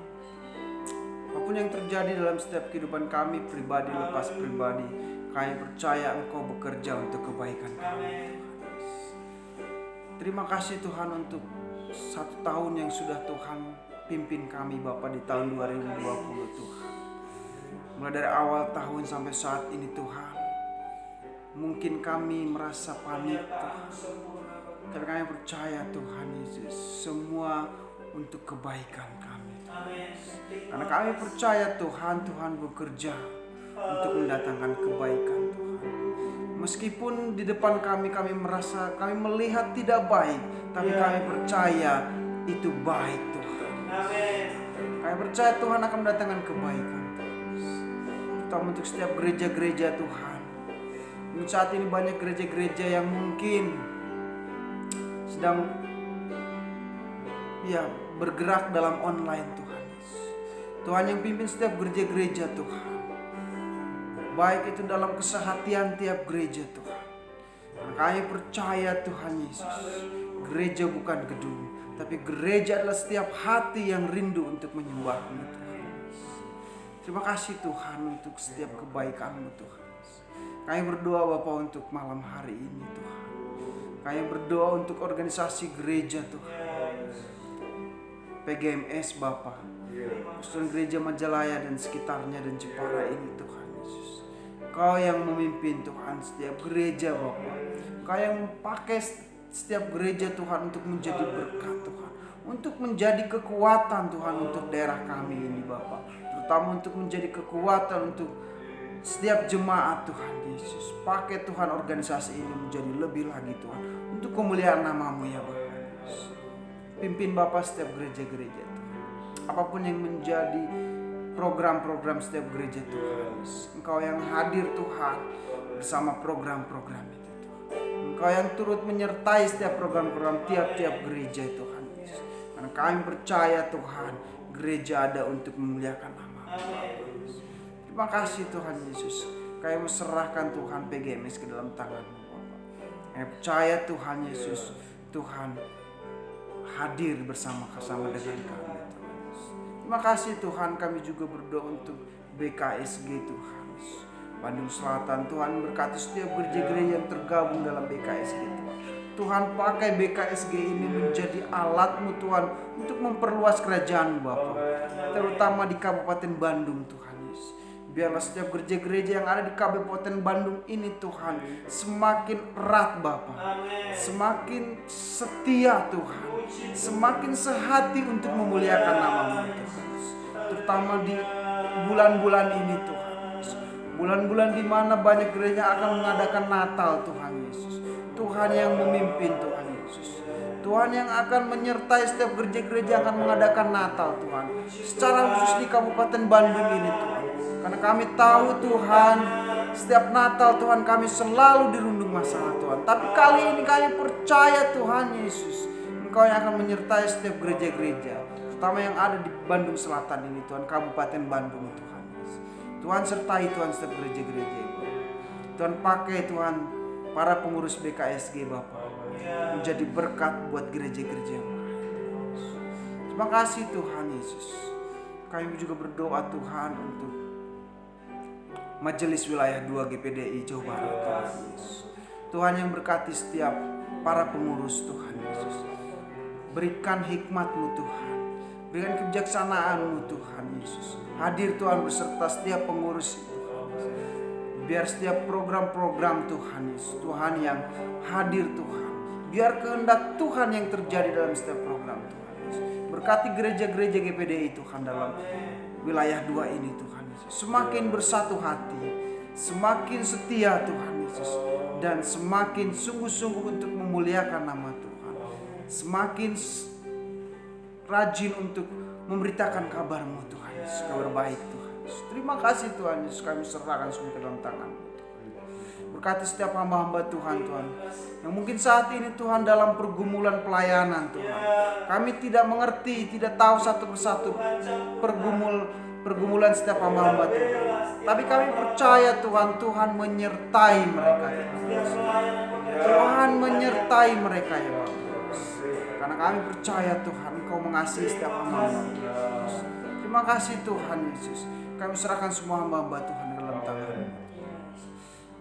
Apapun yang terjadi dalam setiap kehidupan kami, pribadi lepas pribadi, kami percaya Engkau bekerja untuk kebaikan kami. Terima kasih Tuhan untuk 1 tahun yang sudah Tuhan pimpin kami Bapa di tahun 2020 Tuhan. Mulai dari awal tahun sampai saat ini Tuhan, mungkin kami merasa panik Tuhan, tapi kami percaya Tuhan Yesus, semua untuk kebaikan kami Tuhan. Karena kami percaya Tuhan, Tuhan bekerja untuk mendatangkan kebaikan Tuhan. Meskipun di depan kami merasa, kami melihat tidak baik, tapi kami percaya itu baik Tuhan. Kami percaya Tuhan akan mendatangkan kebaikan. Terutama untuk setiap gereja-gereja Tuhan. Saat ini banyak gereja-gereja yang mungkin sedang ya bergerak dalam online Tuhan Yesus. Tuhan yang pimpin setiap gereja-gereja Tuhan, baik itu dalam kesehatian tiap gereja Tuhan. Karena kami percaya Tuhan Yesus, gereja bukan gedung, tapi gereja adalah setiap hati yang rindu untuk menyembah-Mu Tuhan Yesus. Terima kasih Tuhan untuk setiap kebaikan-Mu Tuhan Yesus. Kami berdoa Bapa untuk malam hari ini Tuhan. Kami berdoa untuk organisasi gereja Tuhan, PGMS Bapa, Persatuan Gereja Majalaya dan sekitarnya dan Jepara ini Tuhan Yesus. Kau yang memimpin Tuhan setiap gereja Bapa. Kau yang pakai setiap gereja Tuhan untuk menjadi berkat Tuhan, untuk menjadi kekuatan Tuhan untuk daerah kami ini Bapa, terutama untuk menjadi kekuatan untuk setiap jemaat Tuhan Yesus. Pakai Tuhan organisasi ini menjadi lebih lagi Tuhan, untuk kemuliaan nama-Mu ya Bapa Yesus. Pimpin Bapa setiap gereja-gereja Tuhan, apapun yang menjadi program-program setiap gereja Tuhan Yesus. Engkau yang hadir Tuhan bersama program-program itu Tuhan. Engkau yang turut menyertai setiap program-program tiap-tiap gereja Tuhan Yesus. Karena kami percaya Tuhan, gereja ada untuk memuliakan nama-Mu. Terima kasih Tuhan Yesus. Kami serahkan Tuhan PGMS ke dalam tangan-Mu Bapa. Kami percaya Tuhan Yesus, Tuhan hadir bersama-sama dengan kami Tuhan Yesus. Terima kasih Tuhan, kami juga berdoa untuk BKSG Tuhan Yesus. Bandung Selatan, Tuhan berkati setiap gereja-gereja yang tergabung dalam BKSG Tuhan. Tuhan pakai BKSG ini menjadi alat-Mu Tuhan untuk memperluas kerajaan-Mu Bapa, terutama di Kabupaten Bandung Tuhan Yesus. Biarlah setiap gereja-gereja yang ada di Kabupaten Bandung ini Tuhan semakin erat Bapa, semakin setia Tuhan, semakin sehati untuk memuliakan nama-Mu Tuhan, terutama di bulan-bulan ini Tuhan, bulan-bulan di mana banyak gereja akan mengadakan Natal Tuhan Yesus. Tuhan yang memimpin Tuhan Yesus, Tuhan yang akan menyertai setiap gereja-gereja yang akan mengadakan Natal Tuhan, secara khusus di Kabupaten Bandung ini Tuhan. Karena kami tahu Tuhan, setiap Natal Tuhan kami selalu dirundung masalah Tuhan. Tapi kali ini kami percaya Tuhan Yesus, Engkau yang akan menyertai setiap gereja-gereja, terutama yang ada di Bandung Selatan ini Tuhan, Kabupaten Bandung Tuhan Yesus. Tuhan sertai Tuhan setiap gereja-gereja itu. Tuhan pakai Tuhan para pengurus BKSG Bapak menjadi berkat buat gereja-gereja yang lain. Terima kasih Tuhan Yesus. Kami juga berdoa Tuhan untuk Majelis Wilayah 2 GPDI Jawa Barat Tuhan Yesus. Tuhan yang berkati setiap para pengurus Tuhan Yesus. Berikan hikmat-Mu Tuhan, berikan kebijaksanaan-Mu Tuhan Yesus. Hadir Tuhan beserta setiap pengurus Tuhan Yesus. Biar setiap program-program Tuhan Yesus, Tuhan yang hadir Tuhan, biar kehendak Tuhan yang terjadi dalam setiap program Tuhan Yesus. Berkati gereja-gereja GPDI Tuhan dalam wilayah 2 ini Tuhan Yesus. Semakin bersatu hati, semakin setia Tuhan Yesus, dan semakin sungguh-sungguh untuk memuliakan nama Tuhan. Semakin rajin untuk memberitakan kabar-Mu Tuhan Yesus, kabar baik Tuhan Yesus. Terima kasih Tuhan Yesus, kami serahkan semua ke dalam tangan-Mu. Berkati setiap hamba-hamba Tuhan yang mungkin saat ini Tuhan dalam pergumulan pelayanan Tuhan. Kami tidak mengerti, tidak tahu satu persatu pergumulan setiap hamba-hamba Tuhan. Tapi kami percaya Tuhan, Tuhan menyertai mereka. Tuhan menyertai mereka ya Bapak. Karena kami percaya Tuhan, Engkau mengasihi setiap hamba-Mu. Terima kasih Tuhan Yesus. Kami serahkan semua hamba-hamba Tuhan dalam tangan-Mu.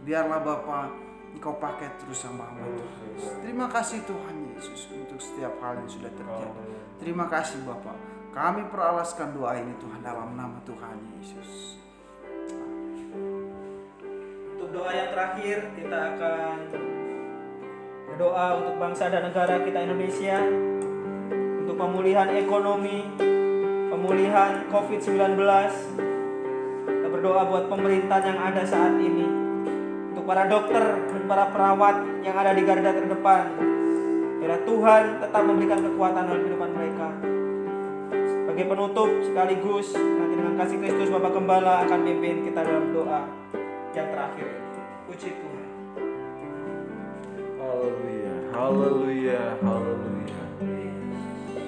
Biarlah Bapa, Engkau pakai terus hamba-hamba Tuhan. Terima kasih Tuhan Yesus untuk setiap hal yang sudah terjadi. Terima kasih Bapa. Kami peralaskan doa ini Tuhan dalam nama Tuhan Yesus. Untuk doa yang terakhir, kita akan berdoa untuk bangsa dan negara kita Indonesia, untuk pemulihan ekonomi, pemulihan COVID-19. Kita berdoa buat pemerintahan yang ada saat ini, untuk para dokter dan para perawat yang ada di garda terdepan. Biarlah Tuhan tetap memberikan kekuatan dalam kehidupan mereka. Sebagai penutup sekaligus nanti dengan kasih Kristus Bapa Gembala akan pimpin kita dalam doa yang terakhir. Puji Tuhan. Haleluya, haleluya, haleluya.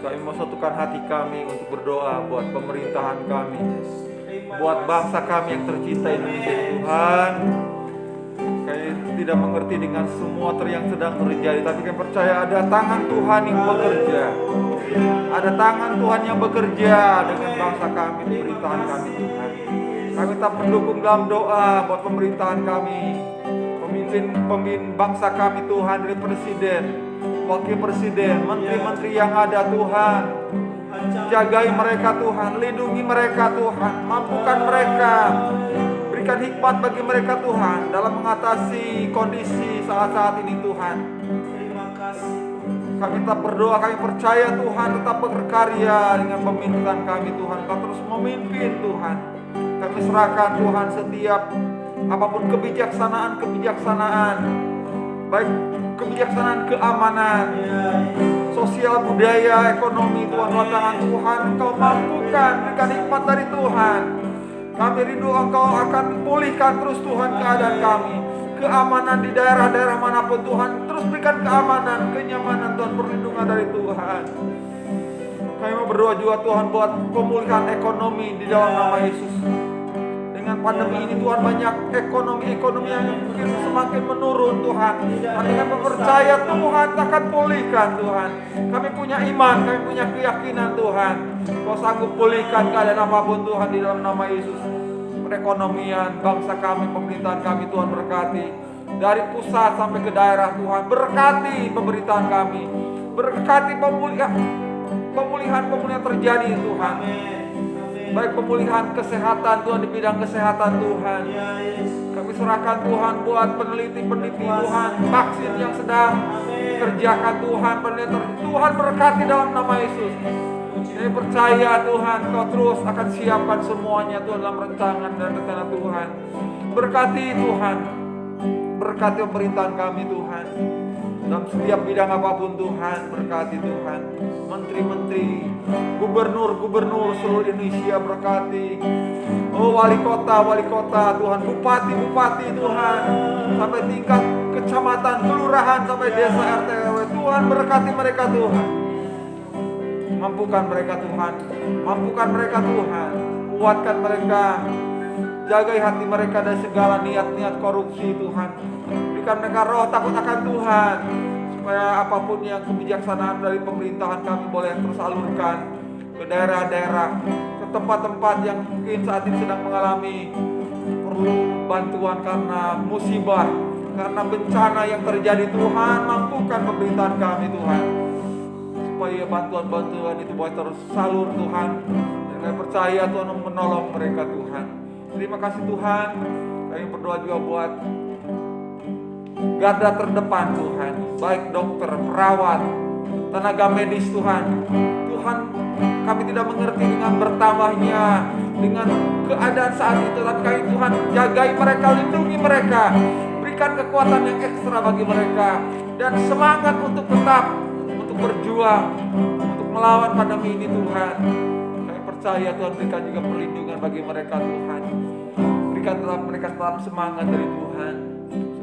Kami mau satukan hati kami untuk berdoa buat pemerintahan kami, buat bangsa kami yang tercinta Indonesia Tuhan. Kami tidak mengerti dengan semua yang sedang terjadi, tapi kami percaya ada tangan Tuhan yang bekerja. Ada tangan Tuhan yang bekerja dengan bangsa kami, pemerintahan kami Tuhan. Kami tetap mendukung dalam doa buat pemerintahan kami, pemimpin bangsa kami Tuhan, dari presiden, wakil presiden, menteri-menteri yang ada Tuhan. Jagai mereka Tuhan, lindungi mereka Tuhan, mampukan mereka, berikan hikmat bagi mereka Tuhan dalam mengatasi kondisi saat-saat ini Tuhan. Kami tetap berdoa, kami percaya Tuhan tetap berkarya dengan pemerintahan kami Tuhan. Kau terus memimpin Tuhan. Kami serahkan Tuhan setiap apapun kebijaksanaan, baik kebijaksanaan keamanan, sosial, budaya, ekonomi Tuhan, dalam tangan Tuhan. Engkau mampukan, berikan hikmat dari Tuhan. Kami rindu Engkau akan pulihkan terus Tuhan keadaan kami, keamanan di daerah-daerah manapun Tuhan. Terus berikan keamanan, kenyamanan Tuhan, perlindungan dari Tuhan. Kami mau berdoa juga Tuhan buat pemulihan ekonomi di dalam nama Yesus. Dengan pandemi ini Tuhan, banyak ekonomi yang mungkin semakin menurun Tuhan. Tapi kami percaya Tuhan akan pulihkan Tuhan. Kami punya iman, kami punya keyakinan Tuhan. Kau sanggup pulihkan keadaan apapun Tuhan di dalam nama Yesus. Perekonomian bangsa kami, pemerintahan kami Tuhan berkati. Dari pusat sampai ke daerah Tuhan, berkati pemerintahan kami. Berkati pemulihan terjadi Tuhan. Baik pemulihan kesehatan Tuhan, di bidang kesehatan Tuhan. Kami serahkan Tuhan buat peneliti Tuhan, vaksin yang sedang dikerjakan Tuhan, Tuhan berkati dalam nama Yesus. Kami percaya Tuhan Kau terus akan siapkan semuanya Tuhan dalam rancangan dan rencana Tuhan. Berkati Tuhan, berkati pemerintahan kami Tuhan, dalam setiap bidang apapun Tuhan. Berkati Tuhan menteri-menteri, gubernur seluruh Indonesia, berkati. Oh wali kota Tuhan, bupati Tuhan, sampai tingkat kecamatan, kelurahan, sampai desa RT RW Tuhan, berkati mereka Tuhan. Mampukan mereka Tuhan, kuatkan mereka, jagai hati mereka dari segala niat-niat korupsi Tuhan. Berikan mereka roh takut akan Tuhan, supaya apapun yang kebijaksanaan dari pemerintahan kami boleh tersalurkan ke daerah-daerah, ke tempat-tempat yang mungkin saat ini sedang mengalami perlu bantuan karena musibah, karena bencana yang terjadi Tuhan. Mampukan pemerintahan kami Tuhan, supaya bantuan-bantuan itu boleh tersalur Tuhan. Dan kami percaya Tuhan menolong mereka Tuhan. Terima kasih Tuhan. Kami berdoa juga buat garda terdepan Tuhan, baik dokter, perawat, tenaga medis Tuhan. Tuhan, kami tidak mengerti dengan bertambahnya dengan keadaan saat itu, tapi kami Tuhan jagai mereka, lindungi mereka, berikan kekuatan yang ekstra bagi mereka, dan semangat untuk tetap untuk berjuang, untuk melawan pandemi ini Tuhan. Kami percaya Tuhan, berikan juga perlindungan bagi mereka Tuhan. Berikan mereka tetap semangat dari Tuhan,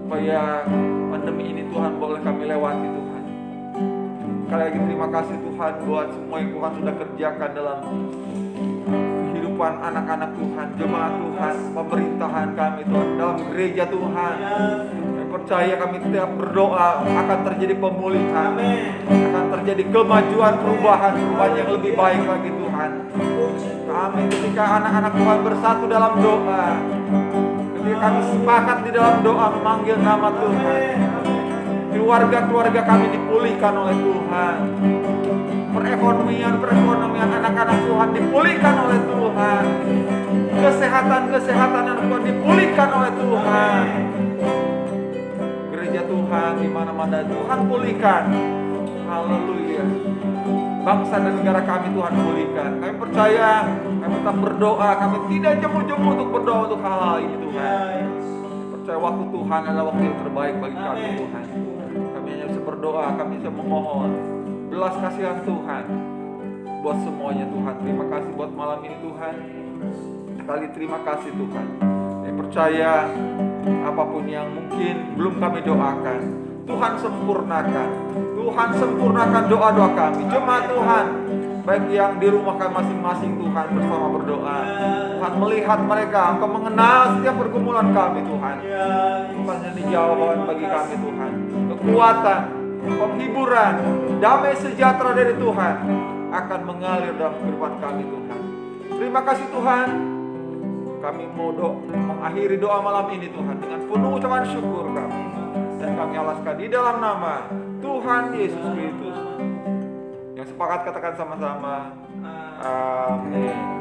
supaya pandemi ini Tuhan boleh kami lewati Tuhan. Sekali lagi terima kasih Tuhan buat semua yang Tuhan sudah kerjakan dalam kehidupan anak-anak Tuhan, jemaat Tuhan, pemerintahan kami Tuhan, dalam gereja Tuhan. Kami percaya, kami setiap berdoa akan terjadi pemulihan, akan terjadi kemajuan, perubahan yang lebih baik lagi Tuhan. Kami ketika anak-anak Tuhan bersatu dalam doa, ketika kami sepakat di dalam doa memanggil nama Tuhan, keluarga-keluarga kami dipulihkan oleh Tuhan. Perekonomian anak-anak Tuhan dipulihkan oleh Tuhan. Kesehatan anak Tuhan dipulihkan oleh Tuhan. Gereja Tuhan di mana-mana Tuhan pulihkan. Haleluya. Bangsa dan negara kami Tuhan pulihkan. Kami percaya, kami tetap berdoa, kami tidak jemu-jemu untuk berdoa untuk hal-hal ini Tuhan. Percaya waktu Tuhan adalah waktu yang terbaik bagi kami Tuhan. Kami hanya bisa berdoa, kami bisa memohon belas kasihan Tuhan buat semuanya Tuhan. Terima kasih buat malam ini Tuhan. Sekali terima kasih Tuhan. Kami percaya apapun yang mungkin belum kami doakan, Tuhan sempurnakan. Tuhan sempurnakan doa-doa kami. Jemaat Tuhan, baik yang di rumah kami masing-masing, Tuhan bersama berdoa. Tuhan melihat mereka, Engkau mengenal setiap pergumulan kami, Tuhan. Tuhan jadi jawaban bagi kami, Tuhan. Kekuatan, penghiburan, damai sejahtera dari Tuhan akan mengalir dalam kehidupan kami, Tuhan. Terima kasih Tuhan. Kami mau mengakhiri doa malam ini, Tuhan, dengan penuh ucapan syukur kami. Dan kami alaskan di dalam nama Tuhan Yesus Kristus. Yang sepakat katakan sama-sama. Amin.